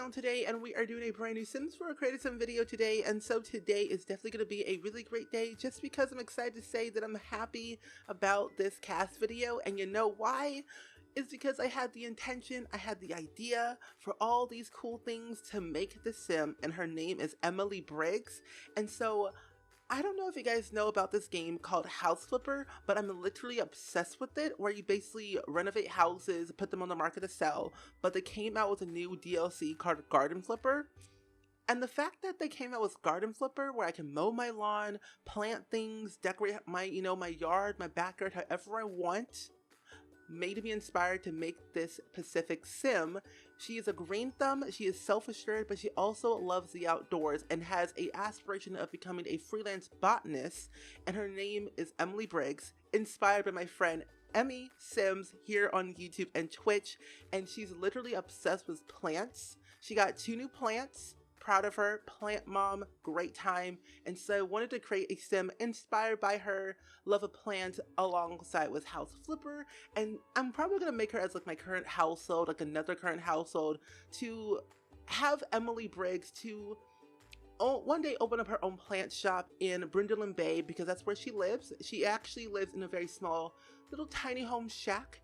around today, and we are doing a brand new Sims 4 Created Sim video today. And so today is definitely going to be a really great day, just because I'm excited to say that I'm happy about this cast video. And you know why? It's because I had the intention, I had the idea for all these cool things to make the sim, and her name is Emily Briggs. And so I don't know if you guys know about this game called House Flipper, but I'm literally obsessed with it, where you basically renovate houses, put them on the market to sell. But they came out with a new DLC called Garden Flipper. And the fact that they came out with Garden Flipper, where I can mow my lawn, plant things, decorate my, my yard, my backyard, however I want, made me inspired to make this Pacific sim. She is a green thumb, she is self-assured, but she also loves the outdoors and has a aspiration of becoming a freelance botanist, and her name is Emily Briggs, inspired by my friend EmiSims here on YouTube and Twitch, and she's literally obsessed with plants. She got 2 new plants. Proud of her, plant mom, great time. And so I wanted to create a sim inspired by her love of plants alongside with House Flipper. And I'm probably going to make her as like my current household, like another current household, to have Emily Briggs to one day open up her own plant shop in Brindleton Bay, because that's where she lives. She actually lives in a very small little tiny home shack.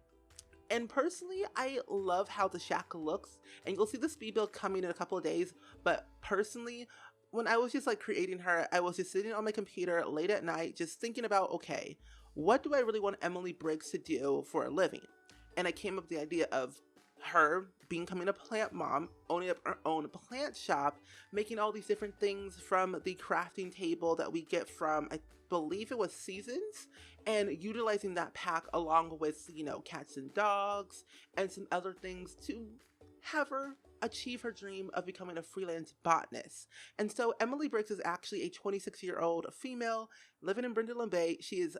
And personally, I love how the shack looks, and you'll see the speed build coming in a couple of days. But personally, when I was just like creating her, I was just sitting on my computer late at night, just thinking about, okay, what do I really want Emily Briggs to do for a living? And I came up with the idea of her becoming a plant mom, owning up her own plant shop, making all these different things from the crafting table that we get from, I believe it was Seasons, and utilizing that pack along with, cats and dogs and some other things to have her achieve her dream of becoming a freelance botanist. And so Emily Briggs is actually a 26-year-old female living in Brindleton Bay. She is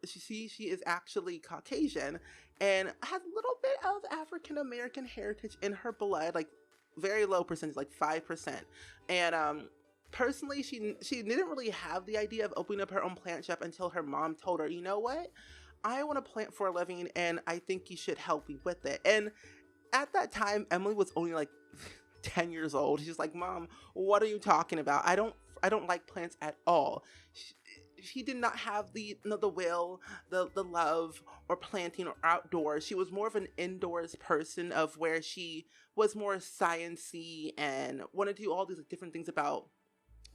she is actually Caucasian and has a little bit of African American heritage in her blood, like very low percentage, like 5%. And personally, she didn't really have the idea of opening up her own plant shop until her mom told her, you know what, I want to plant for a living, and I think you should help me with it. And at that time, Emily was only like 10 years old. She's like, Mom, what are you talking about? I don't like plants at all. She did not have the will, the love, or planting or outdoors. She was more of an indoors person, of where she was more sciencey and wanted to do all these different things about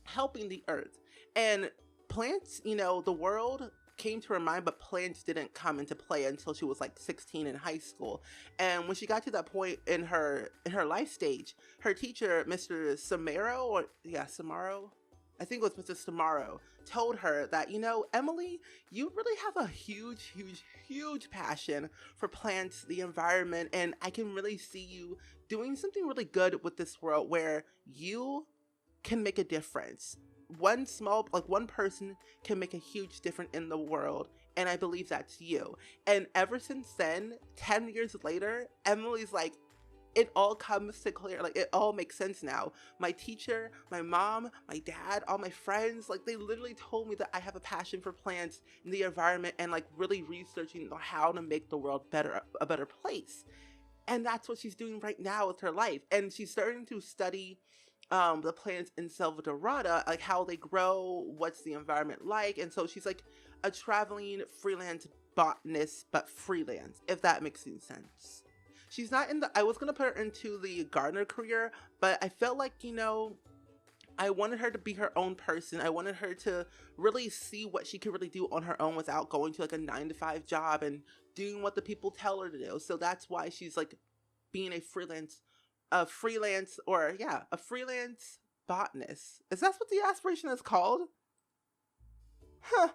helping the earth. And plants, the world came to her mind, but plants didn't come into play until she was like 16 in high school. And when she got to that point in her life stage, her teacher, Mr. Samaro, I think it was Mr. Samaro, told her that, Emily, you really have a huge passion for plants, the environment, and I can really see you doing something really good with this world, where you can make a difference. One person can make a huge difference in the world, and I believe that's you. And ever since then, 10 years later, Emily's like, it all comes to clear, like it all makes sense now. My teacher, my mom, my dad, all my friends, like they literally told me that I have a passion for plants and the environment, and like really researching how to make the world a better place. And that's what she's doing right now with her life. And she's starting to study the plants in Dorada, like how they grow, what's the environment like. And so she's like a traveling freelance botanist, but freelance, if that makes any sense. She's not I was going to put her into the gardener career, but I felt like, I wanted her to be her own person. I wanted her to really see what she could really do on her own without going to like a 9-to-5 job and doing what the people tell her to do. So that's why she's like being a freelance botanist. Is that what the aspiration is called? Huh.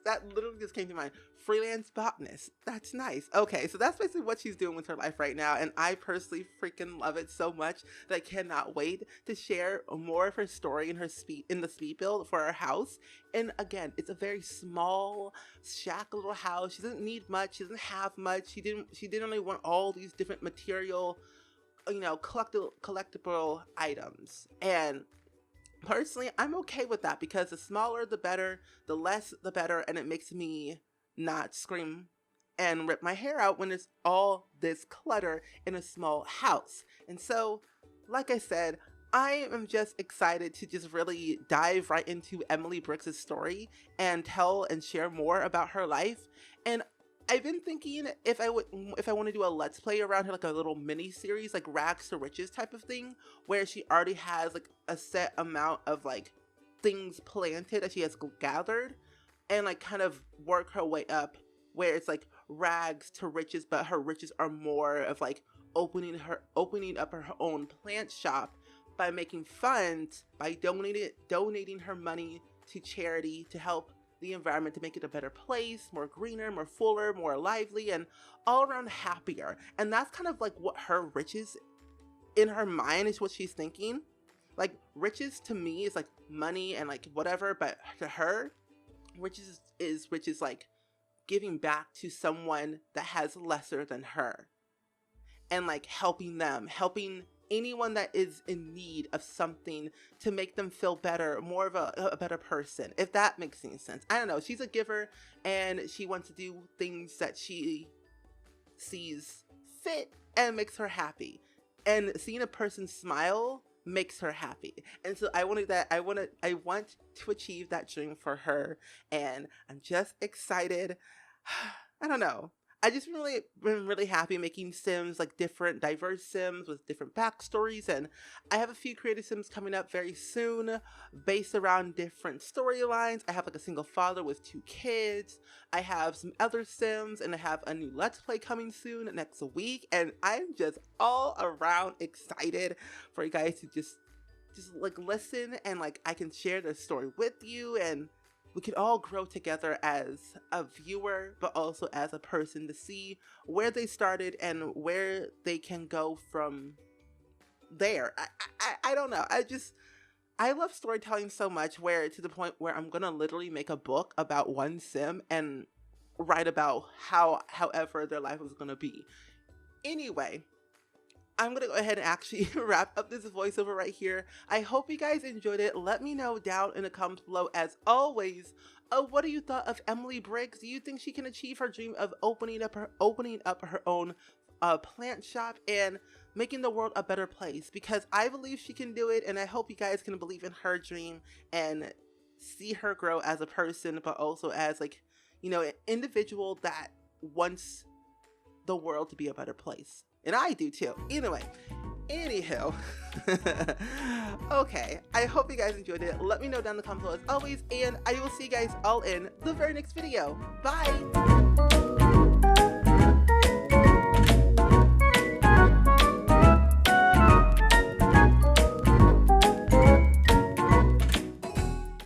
That literally just came to mind. Freelance botanist. That's nice. Okay, so that's basically what she's doing with her life right now, and I personally freaking love it so much that I cannot wait to share more of her story in the speed build for her house. And again, it's a very small shack little house. She doesn't need much. She doesn't have much. She didn't really want all these different material, collectible items. And personally, I'm okay with that, because the smaller the better, the less the better, and it makes me not scream and rip my hair out when there's all this clutter in a small house. And so, like I said, I am just excited to just really dive right into Emily Briggs' story and tell and share more about her life. And I've been thinking if I want to do a let's play around her, like a little mini series, like rags to riches type of thing, where she already has like a set amount of like things planted that she has gathered, and like kind of work her way up where it's like rags to riches, but her riches are more of like opening up her own plant shop by making funds, by donating her money to charity to help the environment, to make it a better place, more greener, more fuller, more lively, and all around happier. And that's kind of like what her riches in her mind is, what she's thinking. Like riches to me is like money and like whatever, but to her, riches is like giving back to someone that has lesser than her, and like helping anyone that is in need of something to make them feel better, more of a better person, if that makes any sense. I don't know. She's a giver, and she wants to do things that she sees fit and makes her happy. And seeing a person smile makes her happy. And so I want to achieve that dream for her, and I'm just excited. I don't know. I just been really happy making Sims, like different diverse Sims with different backstories, and I have a few creative Sims coming up very soon based around different storylines. I have like a single father with 2 kids. I have some other Sims, and I have a new Let's Play coming soon next week, and I'm just all around excited for you guys to just like listen, and like I can share the story with you, and we can all grow together as a viewer, but also as a person, to see where they started and where they can go from there. I don't know. I love storytelling so much, where to the point where I'm gonna literally make a book about one Sim and write about however their life was gonna be. Anyway, I'm going to go ahead and actually wrap up this voiceover right here. I hope you guys enjoyed it. Let me know down in the comments below, as always, what do you thought of Emily Briggs? Do you think she can achieve her dream of opening up her own plant shop and making the world a better place? Because I believe she can do it, and I hope you guys can believe in her dream and see her grow as a person, but also as like, you know, an individual that wants the world to be a better place. And I do too. Anywho. Okay, I hope you guys enjoyed it. Let me know down in the comments below as always, and I will see you guys all in the very next video. Bye!